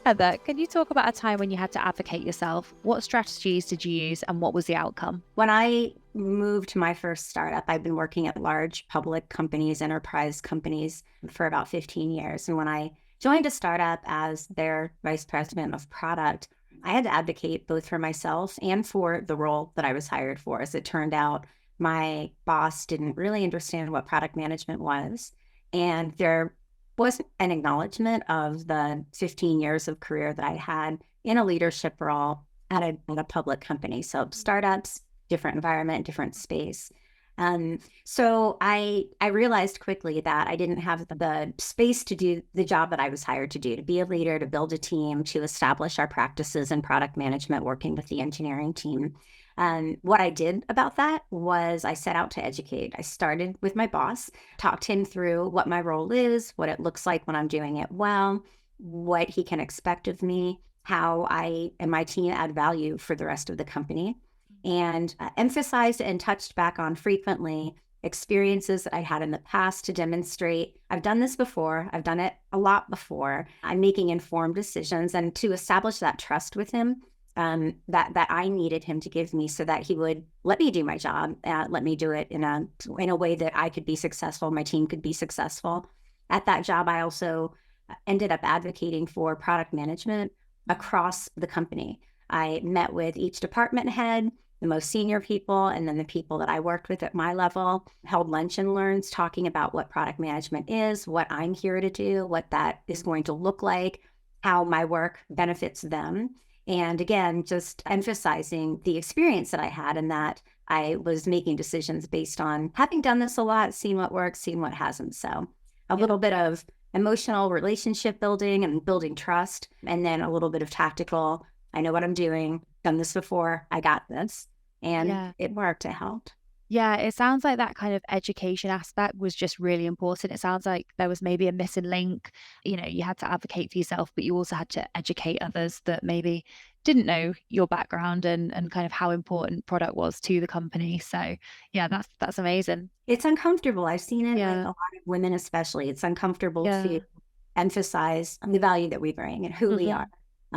Heather, can you talk about a time when you had to advocate yourself? What strategies did you use and what was the outcome? When I moved to my first startup, I've been working at large public companies, enterprise companies for about 15 years. And when I joined a startup as their vice president of product, I had to advocate both for myself and for the role that I was hired for. As it turned out, my boss didn't really understand what product management was. And there was an acknowledgement of the 15 years of career that I had in a leadership role at a public company. So startups, different environment, different space. So I realized quickly that I didn't have the space to do the job that I was hired to do, to be a leader, to build a team, to establish our practices in product management, working with the engineering team. What I did about that was I set out to educate. I started with my boss, talked him through what my role is, what it looks like when I'm doing it well, what he can expect of me, how I and my team add value for the rest of the company, and emphasized and touched back on frequently experiences that I had in the past to demonstrate I've done this before, I've done it a lot before, I'm making informed decisions, and to establish that trust with him that I needed him to give me so that he would let me do my job, let me do it in a way that I could be successful, my team could be successful. At that job, I also ended up advocating for product management across the company. I met with each department head, the most senior people, and then the people that I worked with at my level, held lunch and learns talking about what product management is, what I'm here to do, what that is going to look like, how my work benefits them. And again, just emphasizing the experience that I had and that I was making decisions based on having done this a lot, seeing what works, seeing what hasn't. So a little bit of emotional relationship building and building trust, and then a little bit of tactical, I know what I'm doing, done this before, I got this. And it worked, it helped. Yeah, it sounds like that kind of education aspect was just really important. It sounds like there was maybe a missing link. You had to advocate for yourself, but you also had to educate others that maybe didn't know your background and kind of how important product was to the company. So yeah, that's amazing. It's uncomfortable. I've seen it with a Yeah. lot of women, especially. It's uncomfortable to Yeah. emphasize the value that we bring and who we are.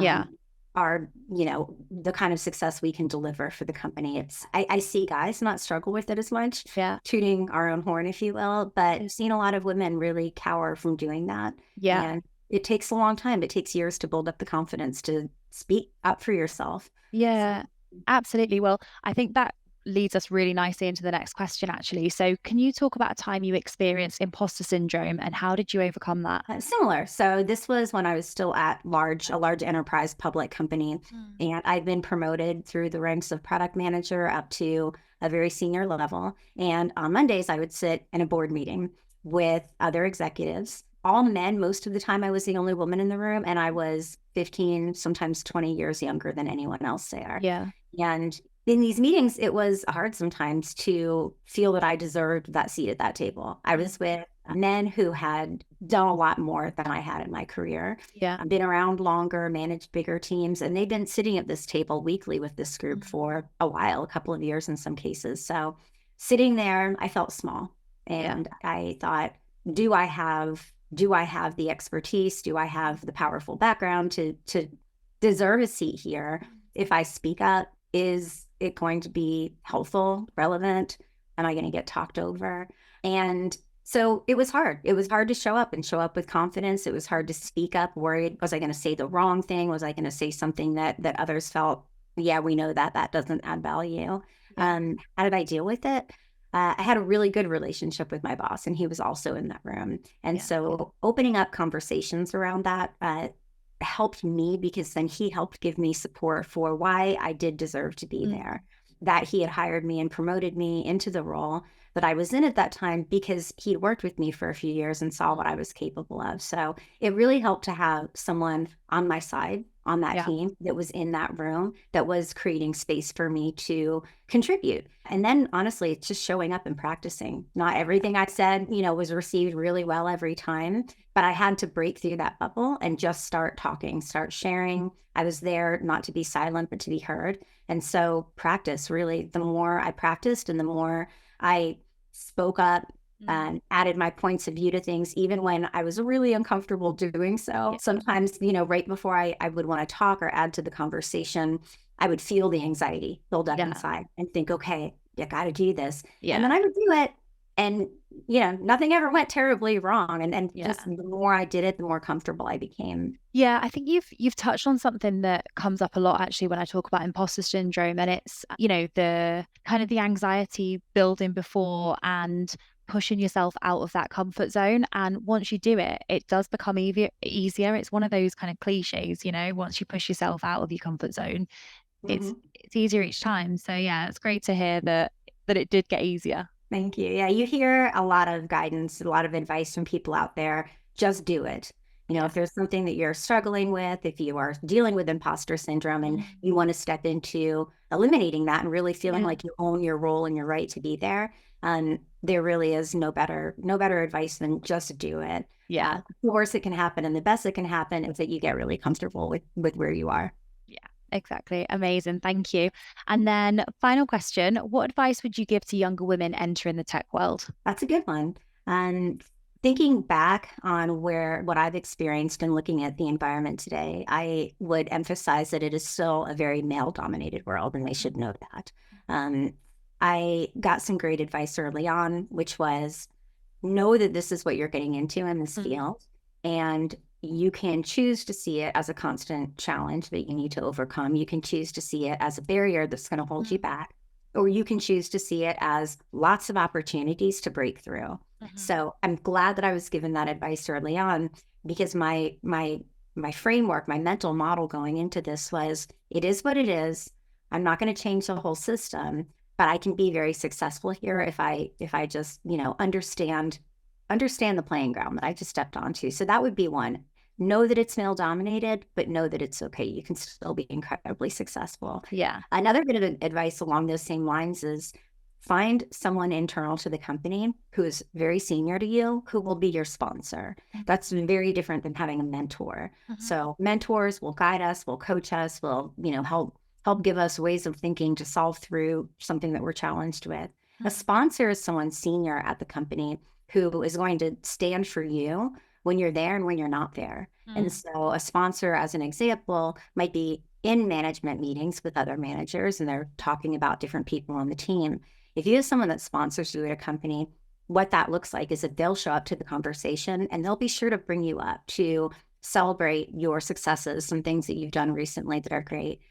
Yeah. Um, are, the kind of success we can deliver for the company. I see guys not struggle with it as much, Yeah. tooting our own horn, if you will, but I've seen a lot of women really cower from doing that. Yeah. And it takes a long time. It takes years to build up the confidence to speak up for yourself. Yeah, absolutely. Well, I think that leads us really nicely into the next question, actually. So, can you talk about a time you experienced imposter syndrome and how did you overcome that? Similar. So this was when I was still at a large enterprise public company, and I'd been promoted through the ranks of product manager up to a very senior level. And on Mondays, I would sit in a board meeting with other executives, all men. Most of the time, I was the only woman in the room, and I was 15, sometimes 20 years younger than anyone else there. Yeah. And in these meetings, it was hard sometimes to feel that I deserved that seat at that table. I was with men who had done a lot more than I had in my career. Yeah. I've been around longer, managed bigger teams, and they've been sitting at this table weekly with this group for a while, a couple of years in some cases. So sitting there, I felt small. And I thought, do I have the expertise? Do I have the powerful background to deserve a seat here? If I speak up, is it going to be helpful, relevant? Am I going to get talked over? And so it was hard. It was hard to show up with confidence. It was hard to speak up, worried, was I going to say the wrong thing? Was I going to say something that others felt, yeah, we know that doesn't add value? How did I deal with it? I had a really good relationship with my boss, and he was also in that room. And so opening up conversations around that helped me, because then he helped give me support for why I did deserve to be there, that he had hired me and promoted me into the role that I was in at that time because he'd worked with me for a few years and saw what I was capable of. So it really helped to have someone on my side, on that team, that was in that room, that was creating space for me to contribute. And then honestly, it's just showing up and practicing. Not everything I said, was received really well every time, but I had to break through that bubble and just start talking, start sharing. I was there not to be silent, but to be heard. And so practice, really, the more I practiced and the more I spoke up Mm. added my points of view to things, even when I was really uncomfortable doing so. Yeah. Sometimes, right before I would want to talk or add to the conversation, I would feel the anxiety build up Yeah. inside and think, okay, you got to do this. And Yeah. then I would do it. And, nothing ever went terribly wrong. And just Yeah. the more I did it, the more comfortable I became. Yeah, I think you've touched on something that comes up a lot actually when I talk about imposter syndrome, and it's, the kind of the anxiety building before and pushing yourself out of that comfort zone. And once you do it, it does become easier. It's one of those kind of cliches, once you push yourself out of your comfort zone, it's Mhm. it's easier each time. So yeah, it's great to hear that it did get easier. Thank you. Yeah, you hear a lot of guidance, a lot of advice from people out there. Just do it. Yeah. If there's something that you're struggling with, if you are dealing with imposter syndrome and Mm. you want to step into eliminating that and really feeling Yeah. like you own your role and your right to be there, there really is no better advice than just do it. Yeah. The worst that can happen and the best that can happen is that you get really comfortable with where you are. Yeah, exactly. Amazing. Thank you. And then final question, what advice would you give to younger women entering the tech world? That's a good one. And thinking back on what I've experienced and looking at the environment today, I would emphasize that it is still a very male dominated world, and they should know that. Um, I got some great advice early on, which was know that this is what you're getting into in this Mm. field. And you can choose to see it as a constant challenge that you need to overcome. You can choose to see it as a barrier that's going to hold you Mm. back, or you can choose to see it as lots of opportunities to break through. Mhm. So I'm glad that I was given that advice early on, because my framework, my mental model going into this was it is what it is. I'm not going to change the whole system, but I can be very successful here if I just, understand the playing ground that I just stepped onto. So that would be one. Know that it's male dominated, but know that it's okay. You can still be incredibly successful. Yeah. Another bit of advice along those same lines is find someone internal to the company who is very senior to you, who will be your sponsor. Mhm. That's very different than having a mentor. Mhm. So mentors will guide us, will coach us, will, help give us ways of thinking to solve through something that we're challenged with. A Mhm. sponsor is someone senior at the company who is going to stand for you when you're there and when you're not there. And Mm. so a sponsor, as an example, might be in management meetings with other managers and they're talking about different people on the team. If you have someone that sponsors you at a company, what that looks like is that they'll show up to the conversation and they'll be sure to bring you up to celebrate your successes, some things that you've done recently that are great.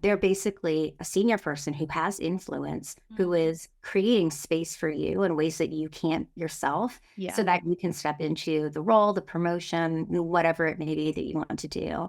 They're basically a senior person who has influence, who Mm. is creating space for you in ways that you can't yourself, so Yeah. that you can step into the role, the promotion, whatever it may be that you want to do.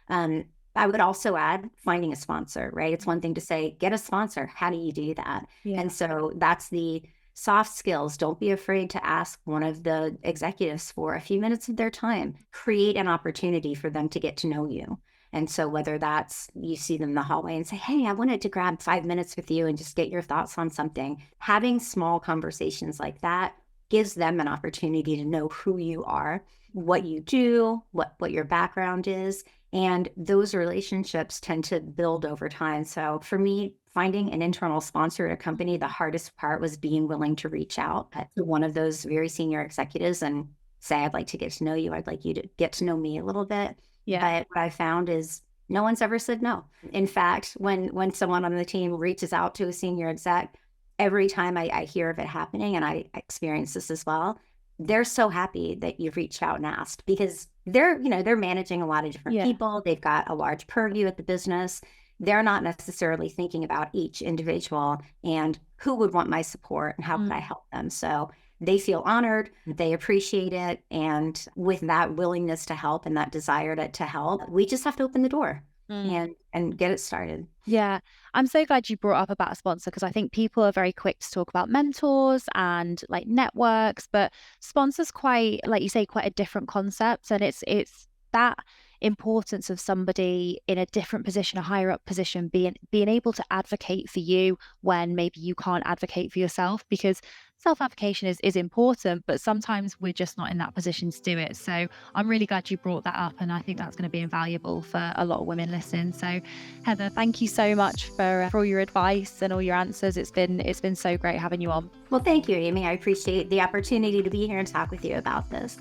Um, I would also add finding a sponsor, right? It's one thing to say, get a sponsor. How do you do that? And Yeah. so that's the soft skills. Don't be afraid to ask one of the executives for a few minutes of their time. Create an opportunity for them to get to know you. And so whether that's you see them in the hallway and say, hey, I wanted to grab 5 minutes with you and just get your thoughts on something, having small conversations like that gives them an opportunity to know who you are, what you do, what your background is. And those relationships tend to build over time. So for me, finding an internal sponsor at a company, the hardest part was being willing to reach out to one of those very senior executives and say, I'd like to get to know you. I'd like you to get to know me a little bit. Yeah. But what I found is no one's ever said no. In fact, when someone on the team reaches out to a senior exec, every time I hear of it happening, and I experience this as well, they're so happy that you've reached out and asked because they're managing a lot of different Yeah. people. They've got a large purview at the business. They're not necessarily thinking about each individual and who would want my support and how could I Mm. help them. So they feel honored, they appreciate it. And with that willingness to help and that desire to help, we just have to open the door Mm. and get it started. Yeah, I'm so glad you brought up about a sponsor because I think people are very quick to talk about mentors and like networks, but sponsors quite, like you say, quite a different concept. And it's that importance of somebody in a different position, a higher up position, being able to advocate for you when maybe you can't advocate for yourself, because self-advocation is important, but sometimes we're just not in that position to do it. So I'm really glad you brought that up, and I think that's going to be invaluable for a lot of women listening. So Heather, thank you so much for all your advice and all your answers. It's been so great having you on. Well, thank you, Amy. I appreciate the opportunity to be here and talk with you about this.